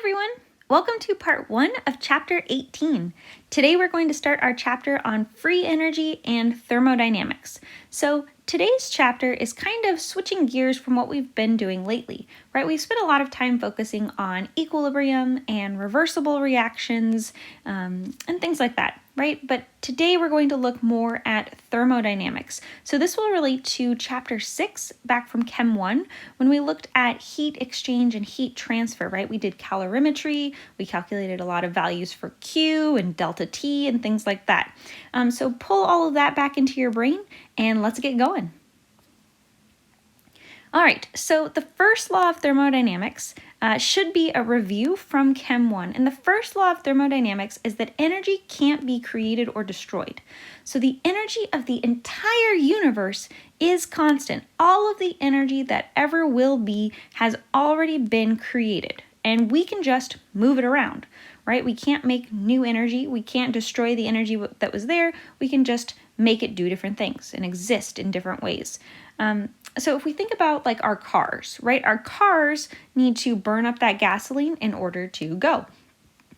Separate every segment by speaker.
Speaker 1: everyone! Welcome to part 1 of chapter 18. Today we're going to start our chapter on free energy and thermodynamics. So today's chapter is kind of switching gears from what we've been doing lately, right? We've spent a lot of time focusing on equilibrium and reversible reactions and things like that, right? But today we're going to look more at thermodynamics. So this will relate to chapter 6 back from Chem 1 when we looked at heat exchange and heat transfer, right? We did calorimetry, we calculated a lot of values for Q and delta T and things like that. So pull all of that back into your brain and let's get going. All right, so the first law of thermodynamics should be a review from Chem 1. And the first law of thermodynamics is that energy can't be created or destroyed. So the energy of the entire universe is constant. All of the energy that ever will be has already been created, and we can just move it around, right? We can't make new energy. We can't destroy the energy that was there. We can just make it do different things and exist in different ways. So if we think about like our cars, right? Our cars need to burn up that gasoline in order to go.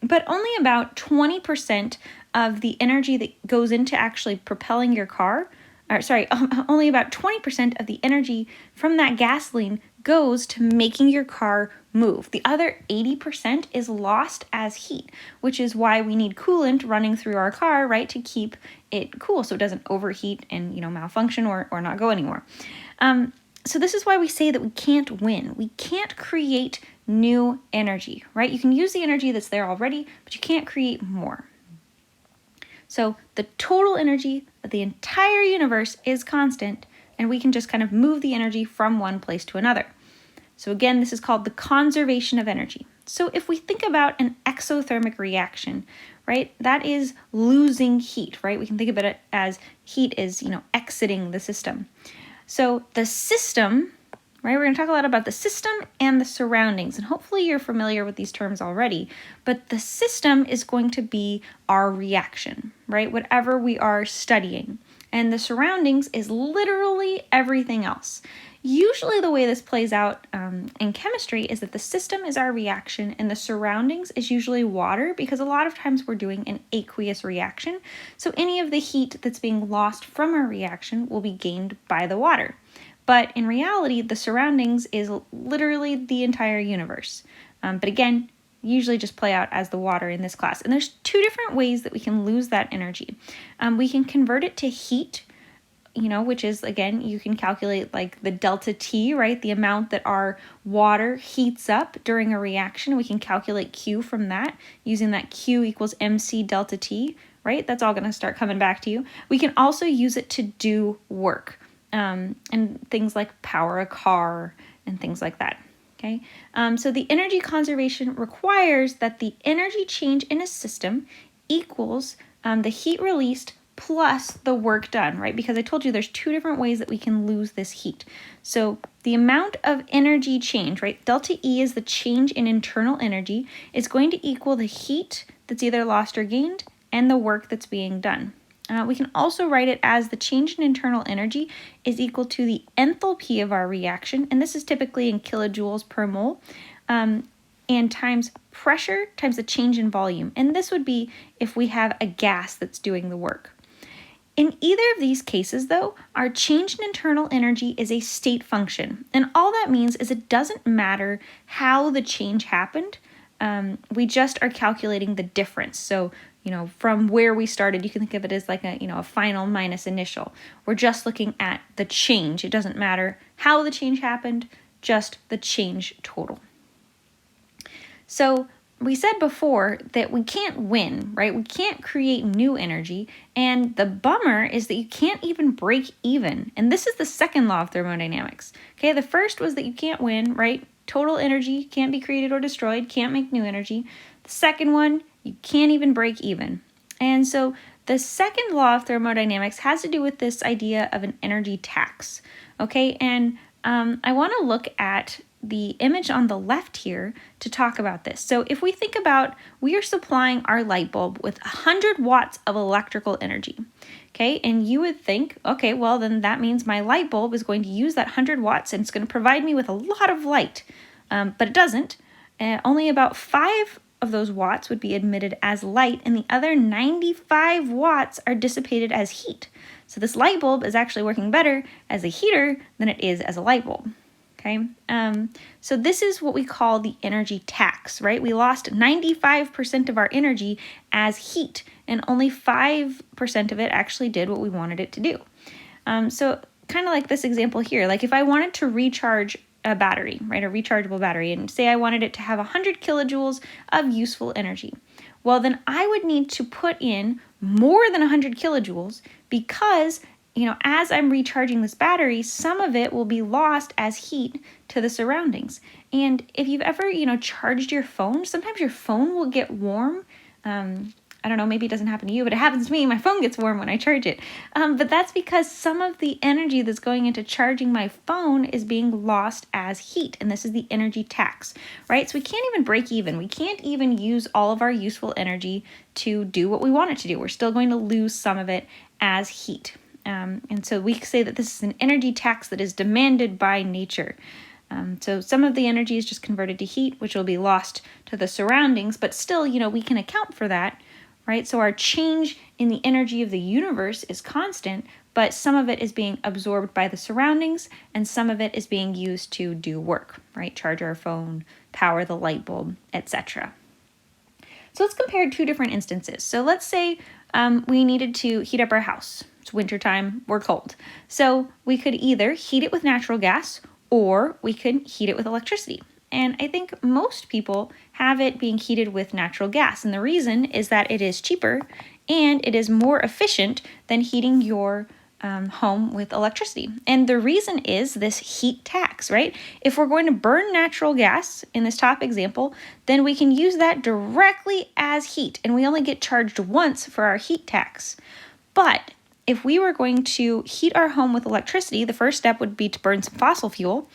Speaker 1: But only about 20% of the energy that goes into actually propelling your car, only about 20% of the energy from that gasoline goes to making your car move. The other 80% is lost as heat, which is why we need coolant running through our car, right, to keep it cool so it doesn't overheat and, malfunction or not go anymore. So this is why we say that we can't win. We can't create new energy, right? You can use the energy that's there already, but you can't create more. So the total energy of the entire universe is constant, and we can just kind of move the energy from one place to another. So again, this is called the conservation of energy. So if we think about an exothermic reaction, right, that is losing heat, right? We can think about it as heat is, exiting the system. So the system, right, we're going to talk a lot about the system and the surroundings, and hopefully you're familiar with these terms already, but the system is going to be our reaction, right, whatever we are studying, and the surroundings is literally everything else. Usually the way this plays out in chemistry is that the system is our reaction and the surroundings is usually water, because a lot of times we're doing an aqueous reaction. So any of the heat that's being lost from our reaction will be gained by the water. But in reality, the surroundings is literally the entire universe. But again, usually just play out as the water in this class. And there's two different ways that we can lose that energy. We can convert it to heat, which is, again, you can calculate like the delta T, right? The amount that our water heats up during a reaction. We can calculate Q from that using that Q equals MC delta T, right? That's all going to start coming back to you. We can also use it to do work and things like power a car and things like that. Okay, so the energy conservation requires that the energy change in a system equals the heat released plus the work done, right? Because I told you there's two different ways that we can lose this heat. So the amount of energy change, right? Delta E is the change in internal energy, is going to equal the heat that's either lost or gained and the work that's being done. We can also write it as the change in internal energy is equal to the enthalpy of our reaction, and this is typically in kilojoules per mole, and times pressure times the change in volume. And this would be if we have a gas that's doing the work. In either of these cases, though, our change in internal energy is a state function. And all that means is it doesn't matter how the change happened. We just are calculating the difference. So, from where we started, you can think of it as like a final minus initial. We're just looking at the change. It doesn't matter how the change happened, just the change total. So we said before that we can't win, right? We can't create new energy. And the bummer is that you can't even break even. And this is the second law of thermodynamics. Okay, the first was that you can't win, right? Total energy can't be created or destroyed, can't make new energy. The second one, you can't even break even. And so the second law of thermodynamics has to do with this idea of an energy tax. Okay, and I want to look at the image on the left here to talk about this. So if we think about, we are supplying our light bulb with 100 watts of electrical energy, okay? And you would think, okay, well then that means my light bulb is going to use that 100 watts and it's going to provide me with a lot of light, but it doesn't. only about 5 of those watts would be emitted as light, and the other 95 watts are dissipated as heat. So this light bulb is actually working better as a heater than it is as a light bulb. Okay, so this is what we call the energy tax, right? We lost 95% of our energy as heat, and only 5% of it actually did what we wanted it to do. So kind of like this example here, like if I wanted to recharge a battery, right, a rechargeable battery, and say I wanted it to have 100 kilojoules of useful energy, well, then I would need to put in more than 100 kilojoules because, as I'm recharging this battery, some of it will be lost as heat to the surroundings. And if you've ever, charged your phone, sometimes your phone will get warm. I don't know, maybe it doesn't happen to you, but it happens to me. My phone gets warm when I charge it. But that's because some of the energy that's going into charging my phone is being lost as heat. And this is the energy tax, right? So we can't even break even. We can't even use all of our useful energy to do what we want it to do. We're still going to lose some of it as heat. And so we say that this is an energy tax that is demanded by nature. So some of the energy is just converted to heat, which will be lost to the surroundings, but still, we can account for that, right? So our change in the energy of the universe is constant, but some of it is being absorbed by the surroundings, and some of it is being used to do work, right? Charge our phone, power the light bulb, etc. So let's compare 2 different instances. So let's say we needed to heat up our house. It's wintertime, we're cold. So we could either heat it with natural gas or we could heat it with electricity. And I think most people have it being heated with natural gas. And the reason is that it is cheaper and it is more efficient than heating your home with electricity. And the reason is this heat tax, right? If we're going to burn natural gas in this top example, then we can use that directly as heat, and we only get charged once for our heat tax. But if we were going to heat our home with electricity, the first step would be to burn some fossil fuel,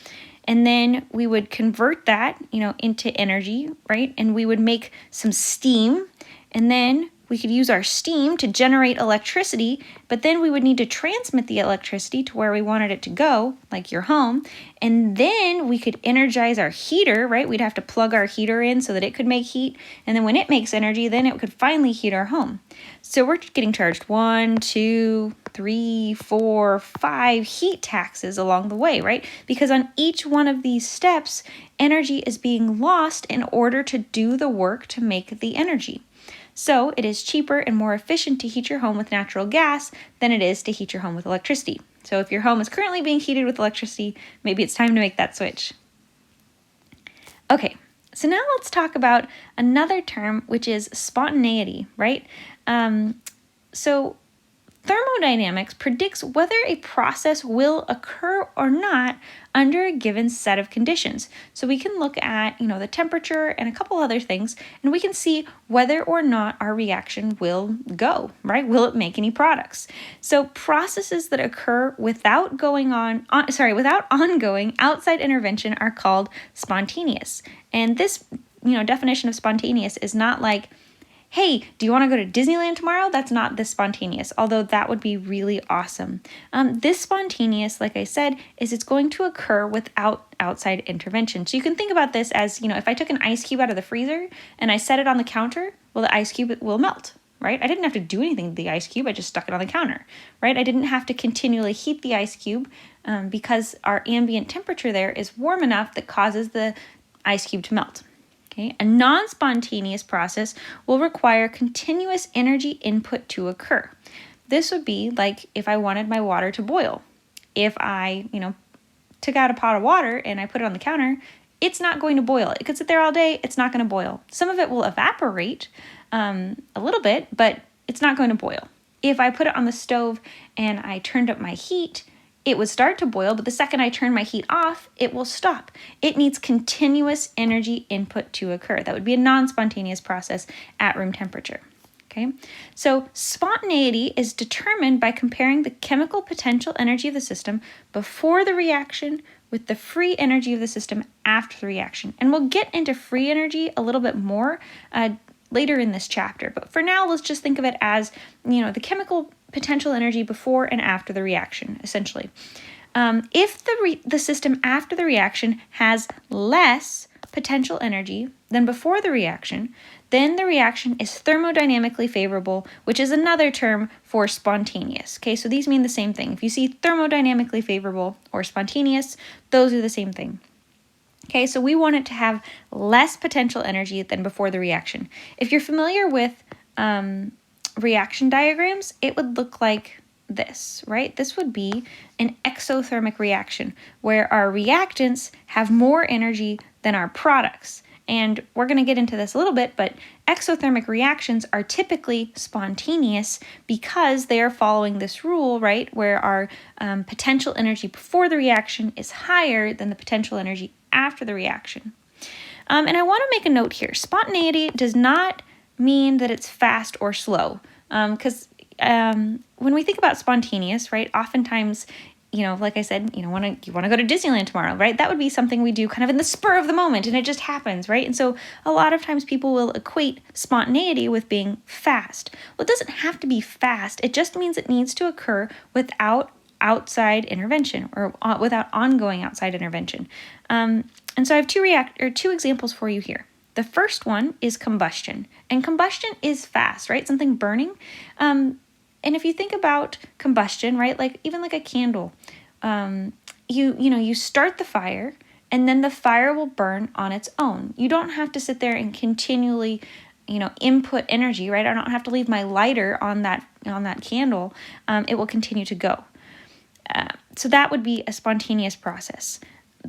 Speaker 1: and then we would convert that, into energy, right? And we would make some steam, and then we could use our steam to generate electricity, but then we would need to transmit the electricity to where we wanted it to go, like your home, and then we could energize our heater, right? We'd have to plug our heater in so that it could make heat, and then when it makes energy, then it could finally heat our home. So we're getting charged 1, 2, 3, 4, 5 heat taxes along the way, right? Because on each one of these steps, energy is being lost in order to do the work to make the energy. So it is cheaper and more efficient to heat your home with natural gas than it is to heat your home with electricity. So if your home is currently being heated with electricity, maybe it's time to make that switch. Okay, so now let's talk about another term, which is spontaneity, right? So thermodynamics predicts whether a process will occur or not under a given set of conditions. So we can look at, the temperature and a couple other things, and we can see whether or not our reaction will go, right? Will it make any products? So processes that occur without without ongoing outside intervention are called spontaneous. And this, definition of spontaneous is not like, hey, do you want to go to Disneyland tomorrow? That's not this spontaneous, although that would be really awesome. This spontaneous, like I said, is it's going to occur without outside intervention. So you can think about this as, if I took an ice cube out of the freezer and I set it on the counter, well, the ice cube will melt, right? I didn't have to do anything to the ice cube. I just stuck it on the counter, right? I didn't have to continually heat the ice cube because our ambient temperature there is warm enough that causes the ice cube to melt. Okay, a non-spontaneous process will require continuous energy input to occur. This would be like if I wanted my water to boil. If I, took out a pot of water and I put it on the counter, it's not going to boil. It could sit there all day, it's not going to boil. Some of it will evaporate a little bit, but it's not going to boil. If I put it on the stove and I turned up my heat, it would start to boil, but the second I turn my heat off, it will stop. It needs continuous energy input to occur. That would be a non-spontaneous process at room temperature. Okay, so spontaneity is determined by comparing the chemical potential energy of the system before the reaction with the free energy of the system after the reaction. And we'll get into free energy a little bit more later in this chapter. But for now, let's just think of it as, the chemical potential energy before and after the reaction, essentially. If the system after the reaction has less potential energy than before the reaction, then the reaction is thermodynamically favorable, which is another term for spontaneous. Okay, so these mean the same thing. If you see thermodynamically favorable or spontaneous, those are the same thing. Okay, so we want it to have less potential energy than before the reaction. If you're familiar with reaction diagrams, it would look like this, right? This would be an exothermic reaction where our reactants have more energy than our products. And we're going to get into this a little bit, but exothermic reactions are typically spontaneous because they are following this rule, right, where our potential energy before the reaction is higher than the potential energy after the reaction. And I want to make a note here. Spontaneity does not mean that it's fast or slow, because when we think about spontaneous, right, oftentimes, like I said, you want to go to Disneyland tomorrow, right? That would be something we do kind of in the spur of the moment, and it just happens, right? And so a lot of times people will equate spontaneity with being fast. Well, it doesn't have to be fast. It just means it needs to occur without outside intervention or without ongoing outside intervention. And so I have two examples for you here. The first one is combustion, and combustion is fast, right? Something burning. And if you think about combustion, right, like even like a candle, you start the fire and then the fire will burn on its own. You don't have to sit there and continually, input energy, right? I don't have to leave my lighter on that candle. It will continue to go. So that would be a spontaneous process.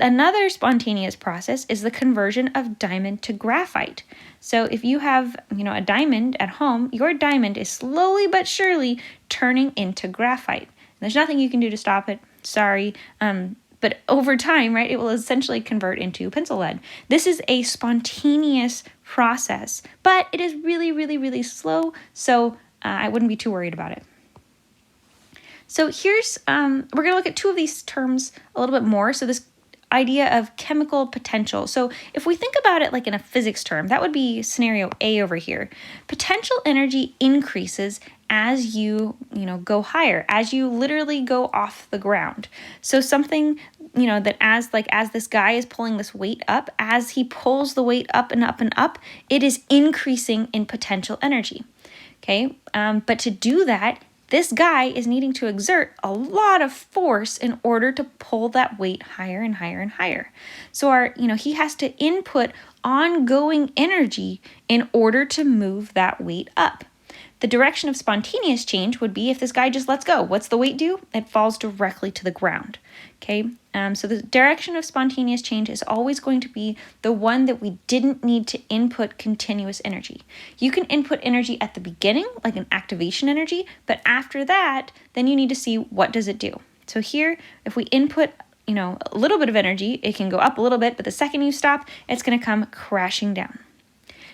Speaker 1: Another spontaneous process is the conversion of diamond to graphite. So if you have, a diamond at home, your diamond is slowly but surely turning into graphite. There's nothing you can do to stop it. Sorry. But over time, right, it will essentially convert into pencil lead. This is a spontaneous process, but it is really, really, really slow. So I wouldn't be too worried about it. So here's, we're going to look at two of these terms a little bit more. So this idea of chemical potential. So if we think about it like in a physics term, that would be scenario A over here. Potential energy increases as you, go higher, as you literally go off the ground. So something, that as this guy is pulling this weight up, as he pulls the weight up and up and up, it is increasing in potential energy. Okay, but to do that, this guy is needing to exert a lot of force in order to pull that weight higher and higher and higher. So he has to input ongoing energy in order to move that weight up. The direction of spontaneous change would be if this guy just lets go. What's the weight do? It falls directly to the ground. Okay, so the direction of spontaneous change is always going to be the one that we didn't need to input continuous energy. You can input energy at the beginning, like an activation energy, but after that, then you need to see what does it do. So here, if we input a little bit of energy, it can go up a little bit, but the second you stop, it's going to come crashing down.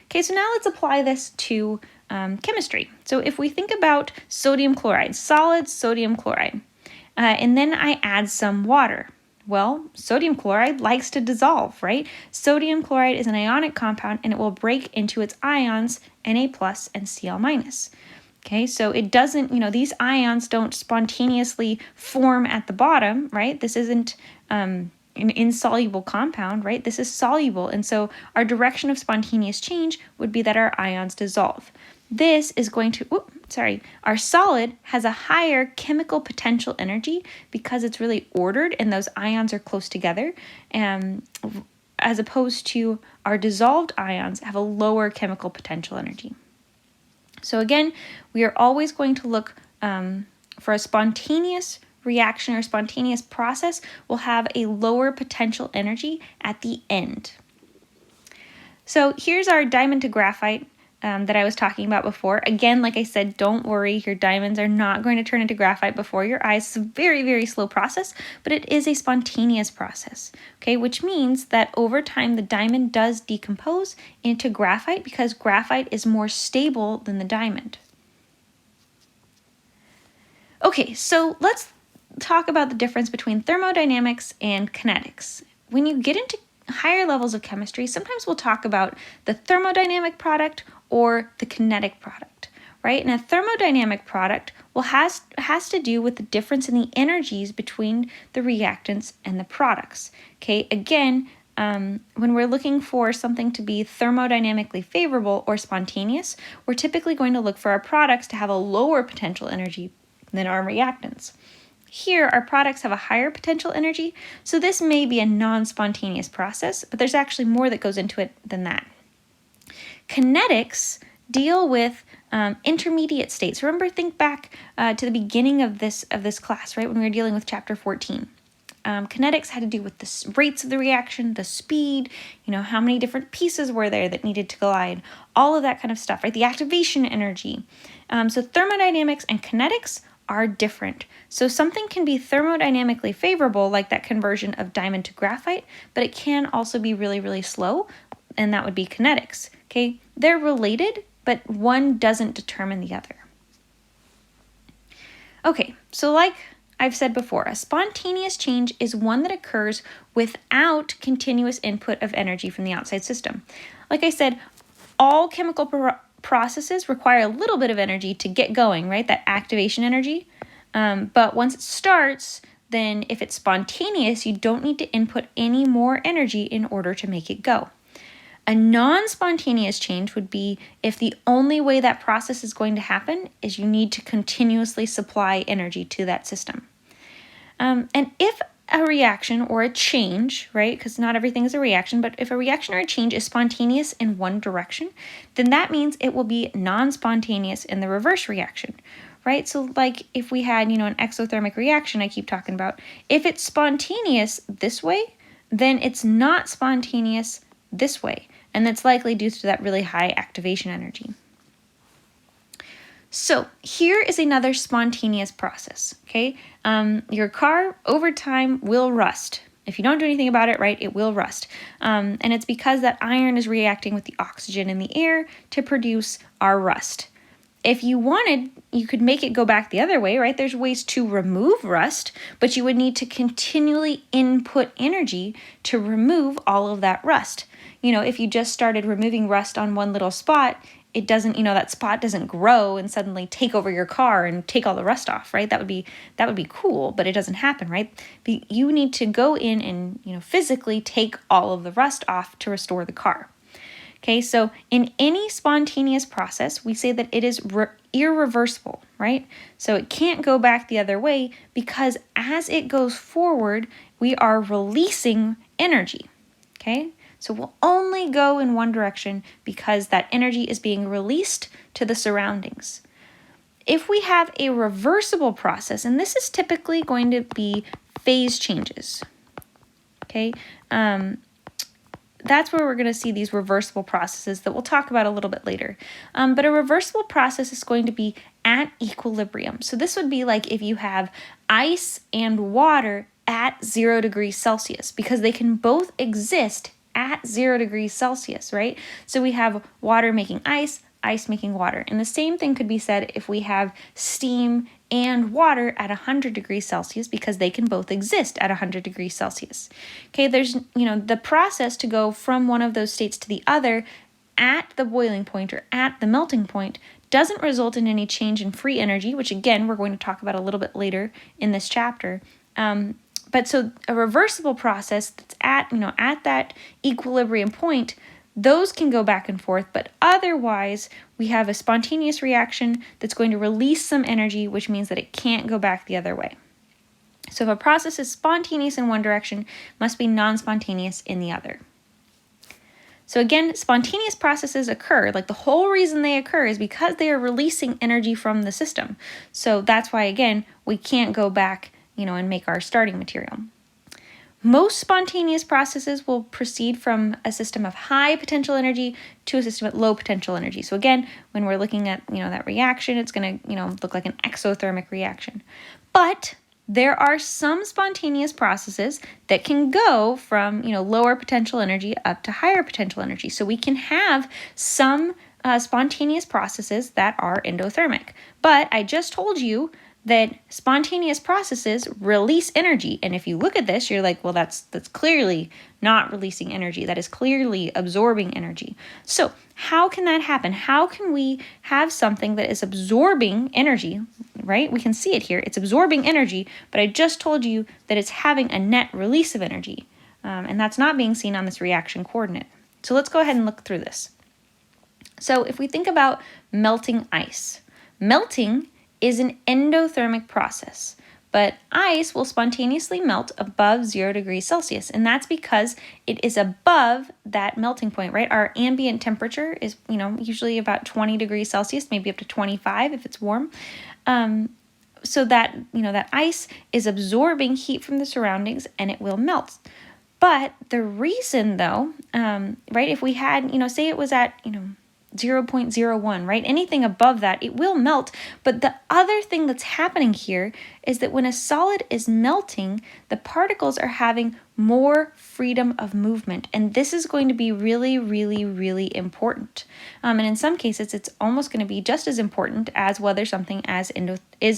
Speaker 1: Okay, so now let's apply this to chemistry. So if we think about sodium chloride, solid sodium chloride, and then I add some water. Well, sodium chloride likes to dissolve, right? Sodium chloride is an ionic compound and it will break into its ions, Na+ and Cl-. Okay, so it doesn't, these ions don't spontaneously form at the bottom, right? This isn't an insoluble compound, right? This is soluble. And so our direction of spontaneous change would be that our ions dissolve. This is going to, our solid has a higher chemical potential energy because it's really ordered and those ions are close together, as opposed to our dissolved ions have a lower chemical potential energy. So again, we are always going to look for a spontaneous reaction or spontaneous process will have a lower potential energy at the end. So here's our diamond to graphite that I was talking about before. Again, like I said, don't worry, your diamonds are not going to turn into graphite before your eyes. It's a very, very slow process, but it is a spontaneous process, okay? Which means that over time, the diamond does decompose into graphite because graphite is more stable than the diamond. Okay, so let's talk about the difference between thermodynamics and kinetics. When you get into higher levels of chemistry, sometimes we'll talk about the thermodynamic product or the kinetic product, right? And a thermodynamic product has to do with the difference in the energies between the reactants and the products. Okay, again, when we're looking for something to be thermodynamically favorable or spontaneous, we're typically going to look for our products to have a lower potential energy than our reactants. Here, our products have a higher potential energy, so this may be a non-spontaneous process, but there's actually more that goes into it than that. Kinetics deal with intermediate states. Remember, think back to the beginning of this class, right, when we were dealing with chapter 14. Kinetics had to do with the rates of the reaction, the speed, how many different pieces were there that needed to collide, all of that kind of stuff, right? The activation energy. So thermodynamics and kinetics are different. So something can be thermodynamically favorable, like that conversion of diamond to graphite, but it can also be really, really slow, and that would be kinetics, okay? They're related, but one doesn't determine the other. Okay, so like I've said before, a spontaneous change is one that occurs without continuous input of energy from the outside system. Like I said, all chemical processes require a little bit of energy to get going, right? That activation energy. But once it starts, then if it's spontaneous, you don't need to input any more energy in order to make it go. A non-spontaneous change would be if the only way that process is going to happen is you need to continuously supply energy to that system. And if a reaction or a change, right, because not everything is a reaction, but if a reaction or a change is spontaneous in one direction, then that means it will be non-spontaneous in the reverse reaction, right? So like if we had, an exothermic reaction I keep talking about, if it's spontaneous this way, then it's not spontaneous this way. And that's likely due to that really high activation energy. So here is another spontaneous process, okay? Your car over time will rust. If you don't do anything about it, right, it will rust. And it's because that iron is reacting with the oxygen in the air to produce our rust. If you wanted, you could make it go back the other way, right? There's ways to remove rust, but you would need to continually input energy to remove all of that rust. If you just started removing rust on one little spot, it doesn't, that spot doesn't grow and suddenly take over your car and take all the rust off, right? That would be cool, but it doesn't happen, right? You need to go in and, physically take all of the rust off to restore the car. Okay, so in any spontaneous process, we say that it is irreversible, right? So it can't go back the other way because as it goes forward, we are releasing energy, okay? So we'll only go in one direction because that energy is being released to the surroundings. If we have a reversible process, and this is typically going to be phase changes, okay? That's where we're going to see these reversible processes that we'll talk about a little bit later. But a reversible process is going to be at equilibrium. So this would be like if you have ice and water at 0 degrees Celsius, because they can both exist at 0 degrees Celsius, right? So we have water making ice, ice making water. And the same thing could be said if we have steam and water at 100 degrees Celsius, because they can both exist at 100 degrees Celsius. Okay, there's, the process to go from one of those states to the other at the boiling point or at the melting point doesn't result in any change in free energy, which again, we're going to talk about a little bit later in this chapter. But so a reversible process that's at that equilibrium point, those can go back and forth, but otherwise we have a spontaneous reaction that's going to release some energy, which means that it can't go back the other way. So if a process is spontaneous in one direction, it must be non-spontaneous in the other. So again, spontaneous processes occur, like the whole reason they occur is because they are releasing energy from the system. So that's why, again, we can't go back and make our starting material. Most spontaneous processes will proceed from a system of high potential energy to a system at low potential energy. So again, when we're looking at, that reaction, it's going to, look like an exothermic reaction. But there are some spontaneous processes that can go from, lower potential energy up to higher potential energy. So we can have some spontaneous processes that are endothermic. But I just told you that spontaneous processes release energy. And if you look at this, you're like, well, that's clearly not releasing energy. That is clearly absorbing energy. So how can that happen? How can we have something that is absorbing energy, right? We can see it here. It's absorbing energy, but I just told you that it's having a net release of energy. and that's not being seen on this reaction coordinate. So let's go ahead and look through this. So if we think about melting ice, melting is an endothermic process, but ice will spontaneously melt above 0 degrees Celsius, and that's because it is above that melting point, right? Our ambient temperature is, usually about 20 degrees Celsius, maybe up to 25 if it's warm. So that, that ice is absorbing heat from the surroundings and it will melt. But the reason though, right, if we had, say it was at, 0.01, right? Anything above that, it will melt. But the other thing that's happening here is that when a solid is melting, the particles are having more freedom of movement. And this is going to be really, really, really important. And in some cases, it's almost going to be just as important as whether something is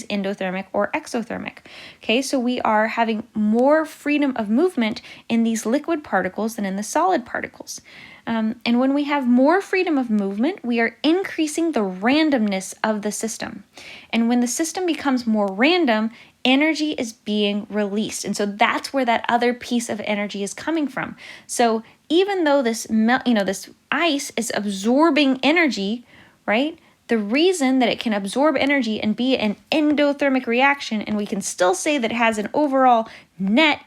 Speaker 1: endothermic or exothermic. Okay, so we are having more freedom of movement in these liquid particles than in the solid particles. And when we have more freedom of movement, we are increasing the randomness of the system. And when the system becomes more random, energy is being released. And so that's where that other piece of energy is coming from. So even though this ice is absorbing energy, right? The reason that it can absorb energy and be an endothermic reaction, and we can still say that it has an overall net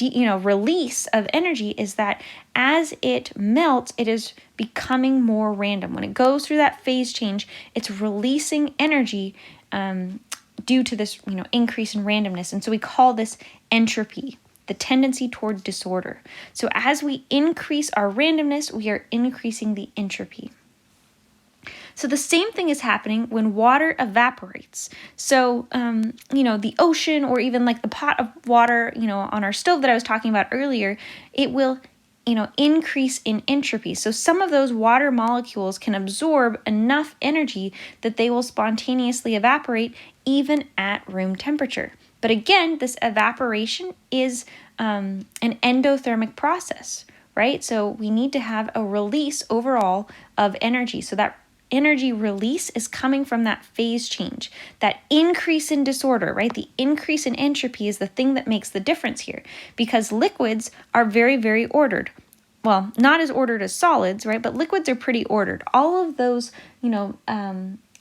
Speaker 1: release of energy, is that as it melts, it is becoming more random. When it goes through that phase change, it's releasing energy due to this increase in randomness. And so we call this entropy, the tendency toward disorder. So as we increase our randomness, we are increasing the entropy. So the same thing is happening when water evaporates. So, the ocean, or even like the pot of water, on our stove that I was talking about earlier, it will, increase in entropy. So some of those water molecules can absorb enough energy that they will spontaneously evaporate even at room temperature. But again, this evaporation is an endothermic process, right? So we need to have a release overall of energy. So that energy release is coming from that phase change, that increase in disorder, right? The increase in entropy is the thing that makes the difference here, because liquids are very, very ordered. Well, not as ordered as solids, right? But liquids are pretty ordered. All of those,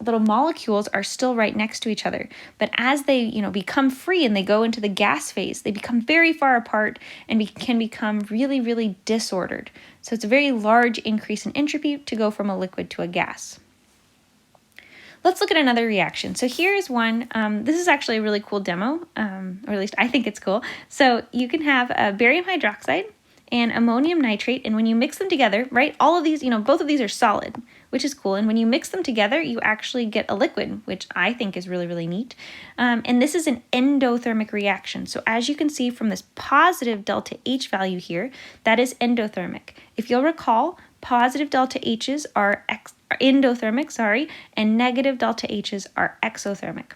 Speaker 1: little molecules are still right next to each other. But as they, become free and they go into the gas phase, they become very far apart and can become really, really disordered. So it's a very large increase in entropy to go from a liquid to a gas. Let's look at another reaction. So here's one. This is actually a really cool demo, or at least I think it's cool. So you can have barium hydroxide and ammonium nitrate, and when you mix them together, right, all of these, both of these are solid, which is cool. And when you mix them together, you actually get a liquid, which I think is really, really neat. And this is an endothermic reaction. So as you can see from this positive delta H value here, that is endothermic. If you'll recall, positive delta H's are endothermic, and negative delta H's are exothermic.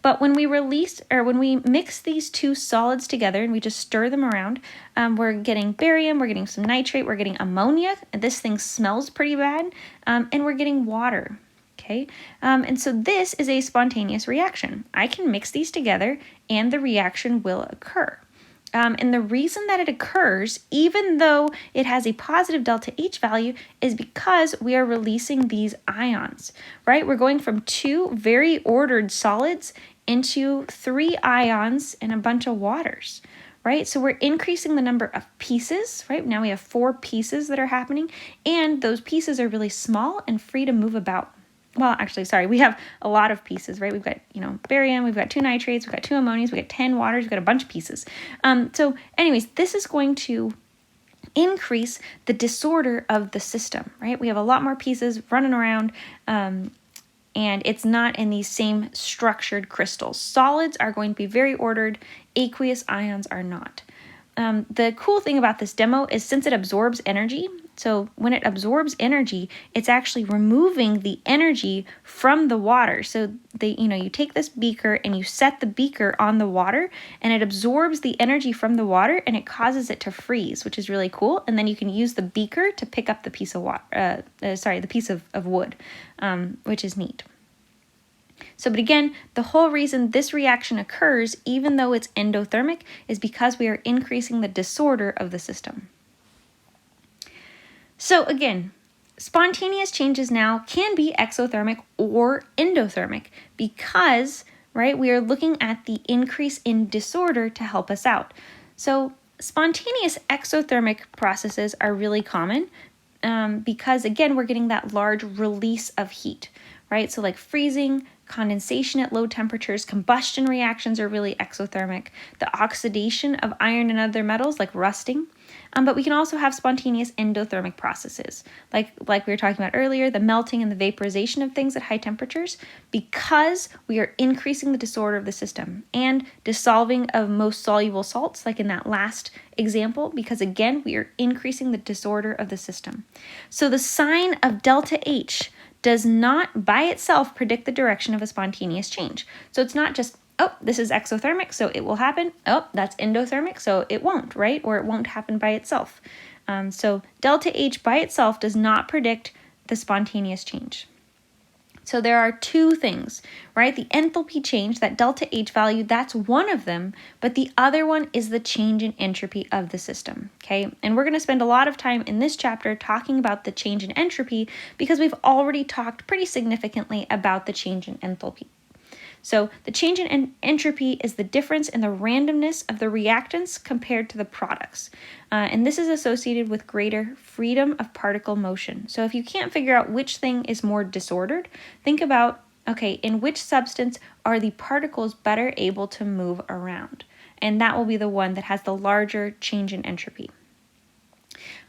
Speaker 1: But when we mix these two solids together and we just stir them around, we're getting barium, we're getting some nitrate, we're getting ammonia, and this thing smells pretty bad, and we're getting water. Okay, and so this is a spontaneous reaction. I can mix these together and the reaction will occur. And the reason that it occurs, even though it has a positive delta H value, is because we are releasing these ions, right? We're going from two very ordered solids into 3 ions and a bunch of waters, right? So we're increasing the number of pieces, right? Now we have 4 pieces that are happening, and those pieces are really small and free to move about. Well, actually, sorry, we have a lot of pieces, right? We've got, barium, we've got 2 nitrates, we've got 2 ammonias, we've got 10 waters, we've got a bunch of pieces. So anyways, this is going to increase the disorder of the system, right? We have a lot more pieces running around, and it's not in these same structured crystals. Solids are going to be very ordered, aqueous ions are not. The cool thing about this demo is since it absorbs energy, so when it absorbs energy, it's actually removing the energy from the water. So you take this beaker and you set the beaker on the water, and it absorbs the energy from the water and it causes it to freeze, which is really cool. And then you can use the beaker to pick up the piece of the piece of wood, which is neat. So, but again, the whole reason this reaction occurs, even though it's endothermic, is because we are increasing the disorder of the system. So again, spontaneous changes now can be exothermic or endothermic because, right, we are looking at the increase in disorder to help us out. So spontaneous exothermic processes are really common because, again, we're getting that large release of heat, right? So like freezing, condensation at low temperatures, combustion reactions are really exothermic. The oxidation of iron and other metals like rusting. But we can also have spontaneous endothermic processes, like we were talking about earlier, the melting and the vaporization of things at high temperatures, because we are increasing the disorder of the system, and dissolving of most soluble salts, like in that last example, because again, we are increasing the disorder of the system. So the sign of delta H does not by itself predict the direction of a spontaneous change. So it's not just, oh, this is exothermic, so it will happen. Oh, that's endothermic, so it won't, right? Or it won't happen by itself. So delta H by itself does not predict the spontaneous change. So there are two things, right? The enthalpy change, that delta H value, that's one of them, but the other one is the change in entropy of the system, okay? And we're going to spend a lot of time in this chapter talking about the change in entropy because we've already talked pretty significantly about the change in enthalpy. So the change in entropy is the difference in the randomness of the reactants compared to the products. And this is associated with greater freedom of particle motion. So if you can't figure out which thing is more disordered, think about, okay, in which substance are the particles better able to move around? And that will be the one that has the larger change in entropy.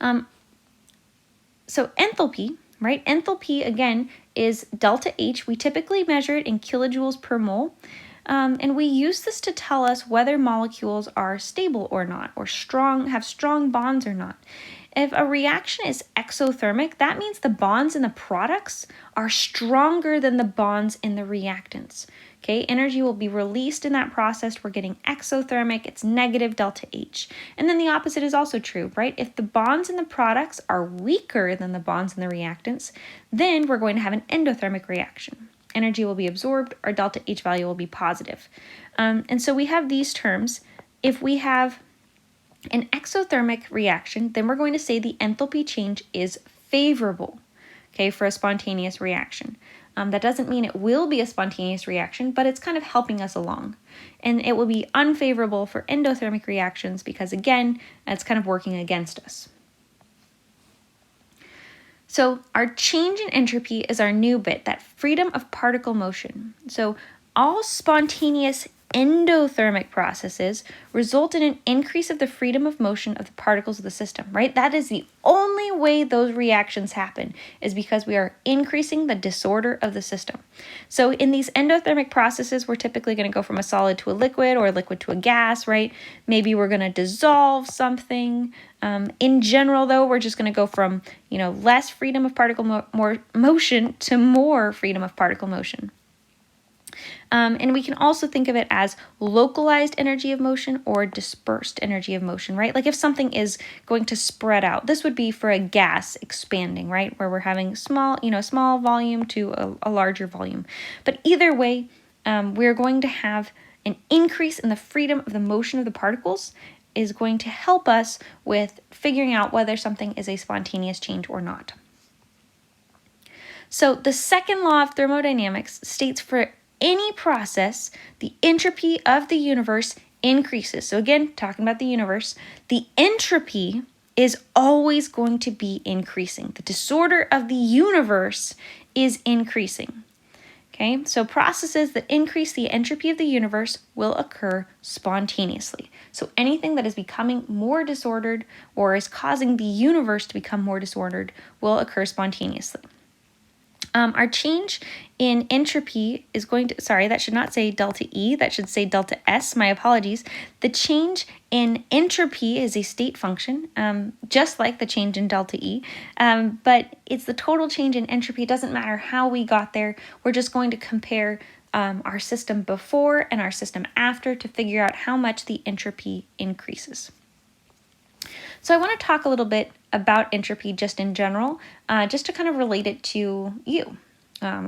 Speaker 1: So enthalpy, right? Enthalpy, again, is delta H. We typically measure it in kilojoules per mole. And we use this to tell us whether molecules are stable or not, or have strong bonds or not. If a reaction is exothermic, that means the bonds in the products are stronger than the bonds in the reactants. Okay, energy will be released in that process. We're getting exothermic, it's negative delta H. And then the opposite is also true, right? If the bonds in the products are weaker than the bonds in the reactants, then we're going to have an endothermic reaction. Energy will be absorbed, our delta H value will be positive. And so we have these terms. If we have an exothermic reaction, then we're going to say the enthalpy change is favorable, okay, for a spontaneous reaction. That doesn't mean it will be a spontaneous reaction, but it's kind of helping us along. And it will be unfavorable for endothermic reactions because, again, it's kind of working against us. So our change in entropy is our new bit, that freedom of particle motion. So all spontaneous endothermic processes result in an increase of the freedom of motion of the particles of the system, right? That is the only way those reactions happen, is because we are increasing the disorder of the system. So in these endothermic processes, we're typically going to go from a solid to a liquid or a liquid to a gas, right? Maybe we're going to dissolve something. In general, though, we're just going to go from, less freedom of particle motion to more freedom of particle motion. And we can also think of it as localized energy of motion or dispersed energy of motion, right? Like if something is going to spread out, this would be for a gas expanding, right? Where we're having small volume to a larger volume. But either way, we're going to have an increase in the freedom of the motion of the particles is going to help us with figuring out whether something is a spontaneous change or not. So the second law of thermodynamics states for any process, the entropy of the universe increases. So again, talking about the universe, the entropy is always going to be increasing. The disorder of the universe is increasing. Okay, so processes that increase the entropy of the universe will occur spontaneously. So anything that is becoming more disordered or is causing the universe to become more disordered will occur spontaneously. Our change in entropy is going to, that should not say delta E, that should say delta S, my apologies. The change in entropy is a state function, just like the change in delta E, but it's the total change in entropy. It doesn't matter how we got there. We're just going to compare our system before and our system after to figure out how much the entropy increases. So I want to talk a little bit about entropy just in general, just to kind of relate it to you.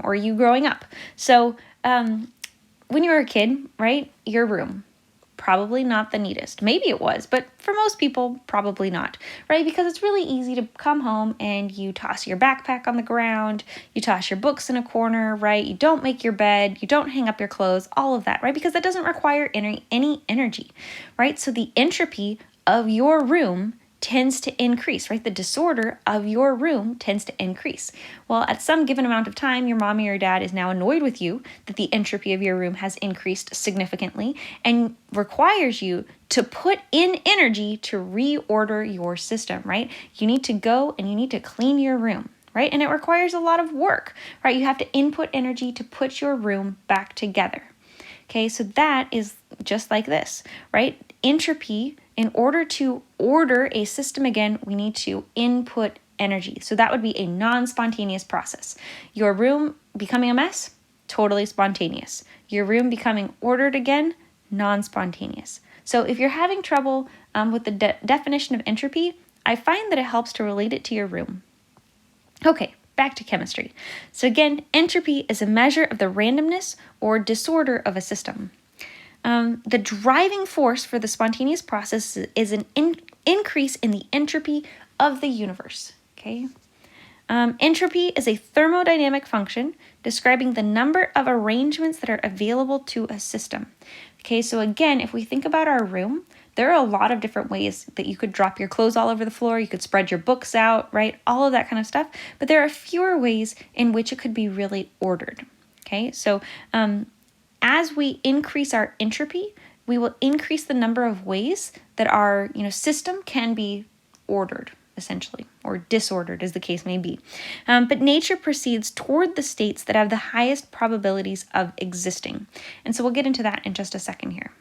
Speaker 1: or you growing up. So when you were a kid, right, your room, probably not the neatest. Maybe it was, but for most people, probably not, right? Because it's really easy to come home and you toss your backpack on the ground, you toss your books in a corner, right? You don't make your bed, you don't hang up your clothes, all of that, right? Because that doesn't require any energy, right? So the entropy of your room tends to increase, right? The disorder of your room tends to increase. Well, at some given amount of time, your mom or your dad is now annoyed with you that the entropy of your room has increased significantly and requires you to put in energy to reorder your system, right? You need to go and you need to clean your room, right? And it requires a lot of work, right? You have to input energy to put your room back together. Okay, so that is just like this, right? Entropy, in order to order a system again, we need to input energy. So that would be a non-spontaneous process. Your room becoming a mess, totally spontaneous. Your room becoming ordered again, non-spontaneous. So if you're having trouble with the definition of entropy, I find that it helps to relate it to your room. Okay, back to chemistry. So again, entropy is a measure of the randomness or disorder of a system. The driving force for the spontaneous process is an increase in the entropy of the universe. Okay. Entropy is a thermodynamic function describing the number of arrangements that are available to a system. Okay, so again, if we think about our room, there are a lot of different ways that you could drop your clothes all over the floor, you could spread your books out, right? All of that kind of stuff, but there are fewer ways in which it could be really ordered. Okay, so as we increase our entropy, we will increase the number of ways that our system can be ordered, essentially, or disordered as the case may be. But nature proceeds toward the states that have the highest probabilities of existing. And so we'll get into that in just a second here.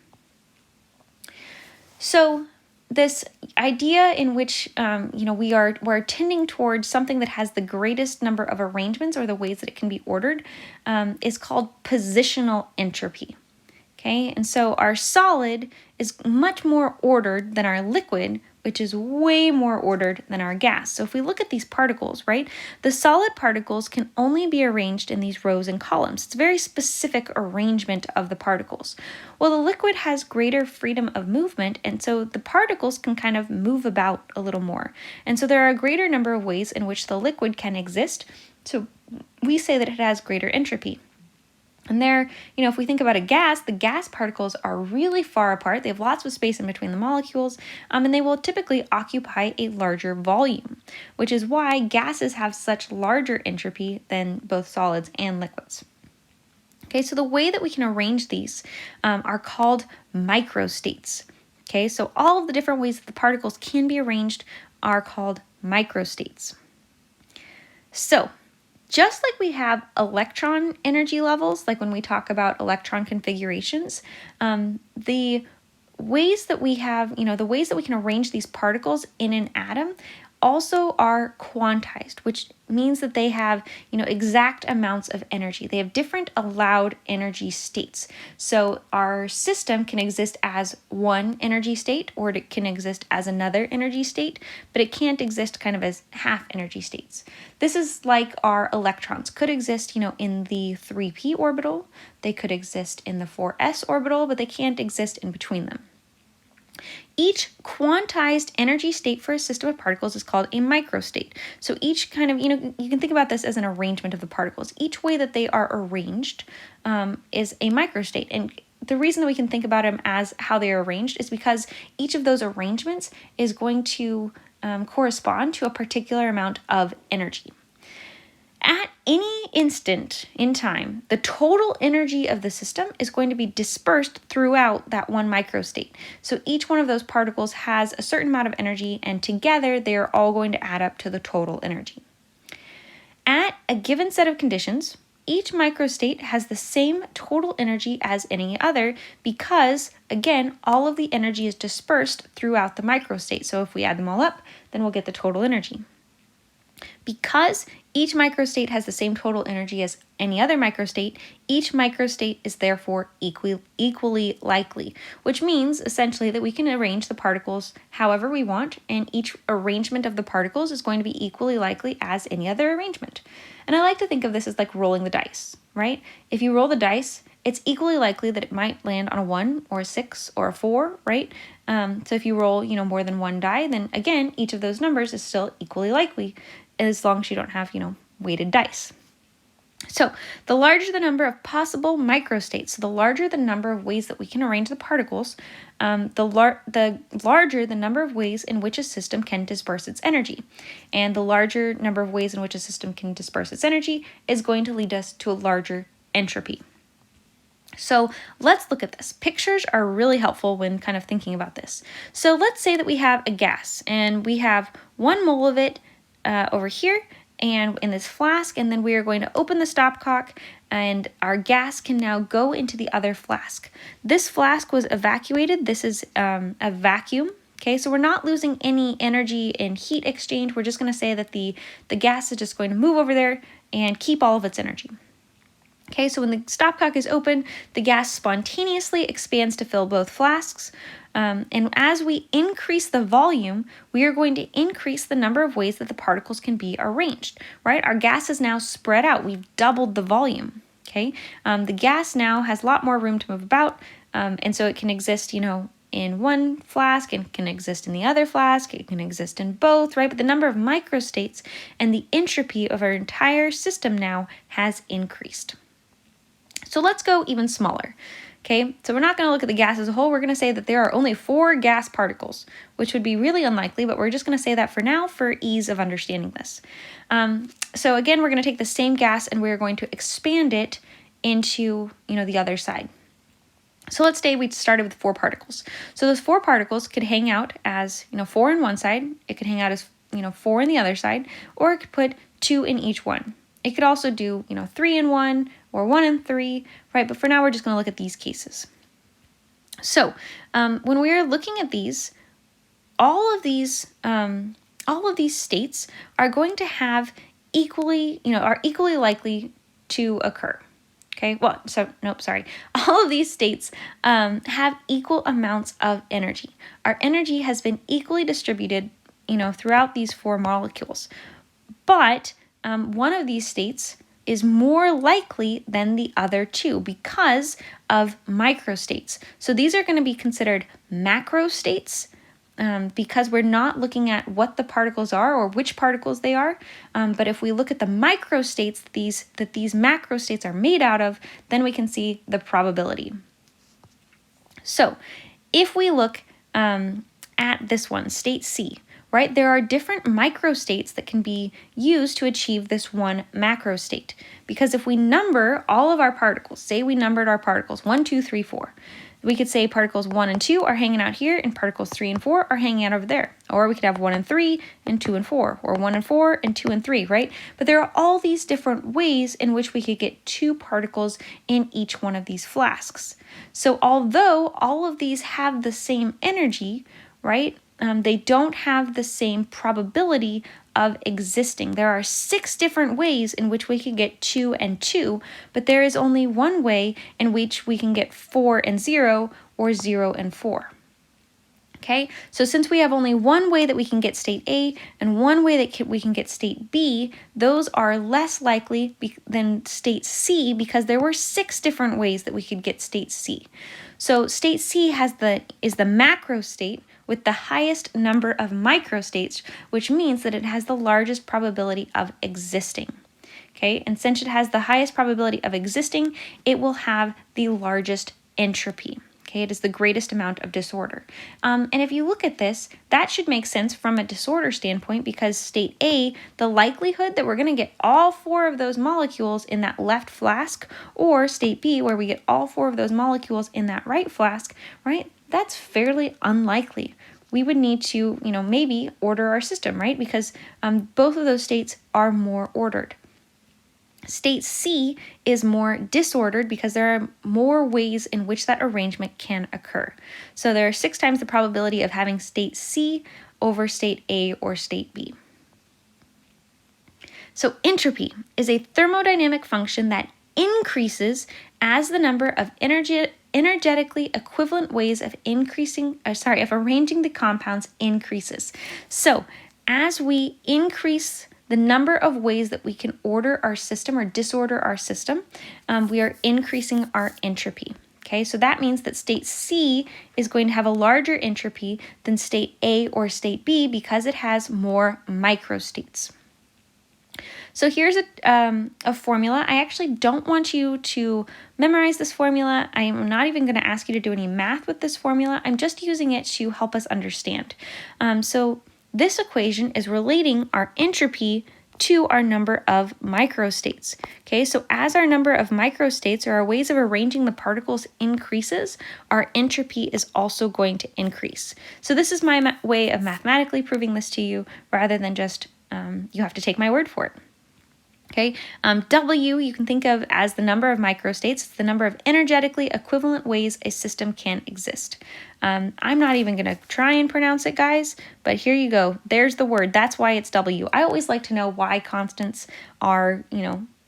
Speaker 1: So this idea in which we're tending towards something that has the greatest number of arrangements or the ways that it can be ordered is called positional entropy. Okay, and so our solid is much more ordered than our liquid, which is way more ordered than our gas. So if we look at these particles, right, the solid particles can only be arranged in these rows and columns. It's a very specific arrangement of the particles. Well, the liquid has greater freedom of movement, and so the particles can kind of move about a little more. And so there are a greater number of ways in which the liquid can exist. So we say that it has greater entropy. And there, if we think about a gas, the gas particles are really far apart. They have lots of space in between the molecules, and they will typically occupy a larger volume, which is why gases have such larger entropy than both solids and liquids. Okay, so the way that we can arrange these are called microstates. Okay, so all of the different ways that the particles can be arranged are called microstates. So, just like we have electron energy levels, like when we talk about electron configurations, the ways that we have, the ways that we can arrange these particles in an atom also are quantized, which means that they have, exact amounts of energy. They have different allowed energy states. So our system can exist as one energy state, or it can exist as another energy state, but it can't exist kind of as half energy states. This is like our electrons could exist, in the 3p orbital. They could exist in the 4s orbital, but they can't exist in between them. Each quantized energy state for a system of particles is called a microstate. So each kind of, you can think about this as an arrangement of the particles. Each way that they are arranged is a microstate. And the reason that we can think about them as how they are arranged is because each of those arrangements is going to correspond to a particular amount of energy. At any instant in time, the total energy of the system is going to be dispersed throughout that one microstate. So each one of those particles has a certain amount of energy, and together they are all going to add up to the total energy. At a given set of conditions, each microstate has the same total energy as any other because, again, all of the energy is dispersed throughout the microstate. So if we add them all up, then we'll get the total energy. Because each microstate has the same total energy as any other microstate, each microstate is therefore equally likely, which means essentially that we can arrange the particles however we want, and each arrangement of the particles is going to be equally likely as any other arrangement. And I like to think of this as like rolling the dice, right? If you roll the dice, it's equally likely that it might land on a 1 or a 6 or a 4, right? So if you roll, more than one die, then again, each of those numbers is still equally likely as long as you don't have, weighted dice. So the larger the number of possible microstates, so the larger the number of ways that we can arrange the particles, the larger the number of ways in which a system can disperse its energy. And the larger number of ways in which a system can disperse its energy is going to lead us to a larger entropy. So let's look at this. Pictures are really helpful when kind of thinking about this. So let's say that we have a gas and we have 1 mole of it over here and in this flask, and then we are going to open the stopcock and our gas can now go into the other flask. This flask was evacuated. This is a vacuum. Okay, so we're not losing any energy in heat exchange. We're just going to say that the gas is just going to move over there and keep all of its energy. Okay, so when the stopcock is open, the gas spontaneously expands to fill both flasks. And as we increase the volume, we are going to increase the number of ways that the particles can be arranged, right? Our gas is now spread out. We've doubled the volume, okay? The gas now has a lot more room to move about, and so it can exist, in one flask, and can exist in the other flask, it can exist in both, right? But the number of microstates and the entropy of our entire system now has increased. So let's go even smaller, okay? So we're not going to look at the gas as a whole. We're going to say that there are only 4 gas particles, which would be really unlikely, but we're just going to say that for now for ease of understanding this. So again, we're going to take the same gas and we're going to expand it into, the other side. So let's say we started with 4 particles. So those 4 particles could hang out as, 4 in one side. It could hang out as, 4 in the other side, or it could put 2 in each one. It could also do, 3 in 1 or 1 in 3, right? But for now, we're just going to look at these cases. So when we are looking at these, all of these states are going to have are equally likely to occur. Okay, well, all of these states have equal amounts of energy. Our energy has been equally distributed, throughout these 4 molecules. But one of these states is more likely than the other 2 because of microstates. So these are going to be considered macrostates because we're not looking at what the particles are or which particles they are. But if we look at the microstates that these macrostates are made out of, then we can see the probability. So if we look at this one, state C, right? There are different microstates that can be used to achieve this one macrostate. Because if we number all of our particles, say we numbered our particles 1, 2, 3, 4, we could say particles 1 and 2 are hanging out here and particles 3 and 4 are hanging out over there. Or we could have 1 and 3 and 2 and 4, or 1 and 4 and 2 and 3, right? But there are all these different ways in which we could get 2 particles in each one of these flasks. So although all of these have the same energy, right? They don't have the same probability of existing. There are 6 different ways in which we can get 2 and 2, but there is only one way in which we can get 4 and 0 or 0 and 4. Okay, so since we have only one way that we can get state A and one way that we can get state B, those are less likely than state C because there were 6 different ways that we could get state C. So state C is the macro state with the highest number of microstates, which means that it has the largest probability of existing. Okay, and since it has the highest probability of existing, it will have the largest entropy. Okay, it is the greatest amount of disorder. And if you look at this, that should make sense from a disorder standpoint because state A, the likelihood that we're going to get all 4 of those molecules in that left flask, or state B, where we get all 4 of those molecules in that right flask, right? That's fairly unlikely. We would need to, maybe order our system, right? Because both of those states are more ordered. State C is more disordered because there are more ways in which that arrangement can occur. So there are 6 times the probability of having state C over state A or state B. So entropy is a thermodynamic function that increases as the number of energetically equivalent ways of arranging the compounds increases. So as we increase the number of ways that we can order our system or disorder our system, we are increasing our entropy. Okay, so that means that state C is going to have a larger entropy than state A or state B because it has more microstates. So here's a formula. I actually don't want you to memorize this formula. I am not even going to ask you to do any math with this formula. I'm just using it to help us understand. So this equation is relating our entropy to our number of microstates. Okay, so as our number of microstates or our ways of arranging the particles increases, our entropy is also going to increase. So this is my way of mathematically proving this to you rather than just you have to take my word for it. Okay, W you can think of as the number of microstates. It's the number of energetically equivalent ways a system can exist. I'm not even going to try and pronounce it, guys, but here you go. There's the word. That's why it's W. I always like to know why constants are,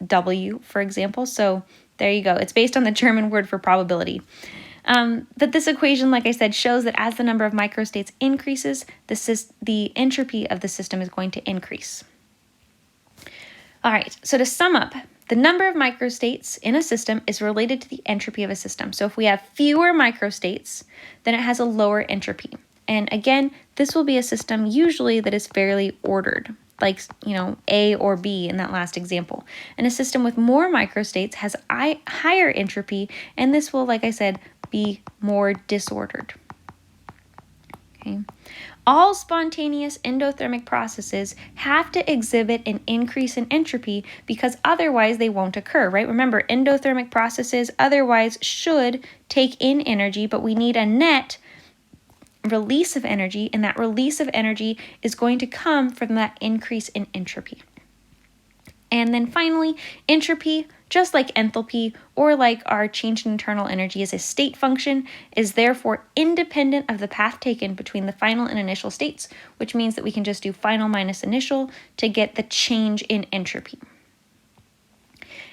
Speaker 1: W, for example. So there you go. It's based on the German word for probability. That this equation, like I said, shows that as the number of microstates increases, the entropy of the system is going to increase. All right, so to sum up, the number of microstates in a system is related to the entropy of a system. So if we have fewer microstates, then it has a lower entropy. And again, this will be a system usually that is fairly ordered, like, A or B in that last example. And a system with more microstates has higher entropy, and this will, like I said, be more disordered. Okay. All spontaneous endothermic processes have to exhibit an increase in entropy because otherwise they won't occur, right? Remember, endothermic processes otherwise should take in energy, but we need a net release of energy, and that release of energy is going to come from that increase in entropy. And then finally, entropy, just like enthalpy or like our change in internal energy as a state function, is therefore independent of the path taken between the final and initial states, which means that we can just do final minus initial to get the change in entropy.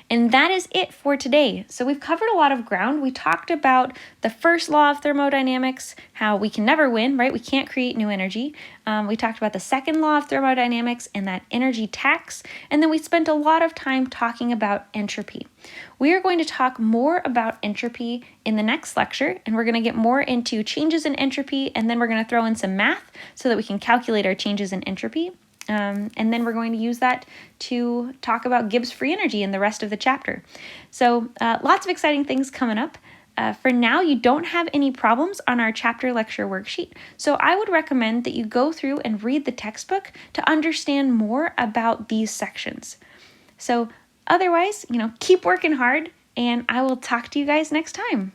Speaker 1: And that is it for today. So we've covered a lot of ground. We talked about the first law of thermodynamics, how we can never win, right? We can't create new energy. We talked about the second law of thermodynamics and that energy tax. And then we spent a lot of time talking about entropy. We are going to talk more about entropy in the next lecture, and we're going to get more into changes in entropy, and then we're going to throw in some math so that we can calculate our changes in entropy. And then we're going to use that to talk about Gibbs free energy in the rest of the chapter. So lots of exciting things coming up. For now, you don't have any problems on our chapter lecture worksheet. So I would recommend that you go through and read the textbook to understand more about these sections. So otherwise, keep working hard, and I will talk to you guys next time.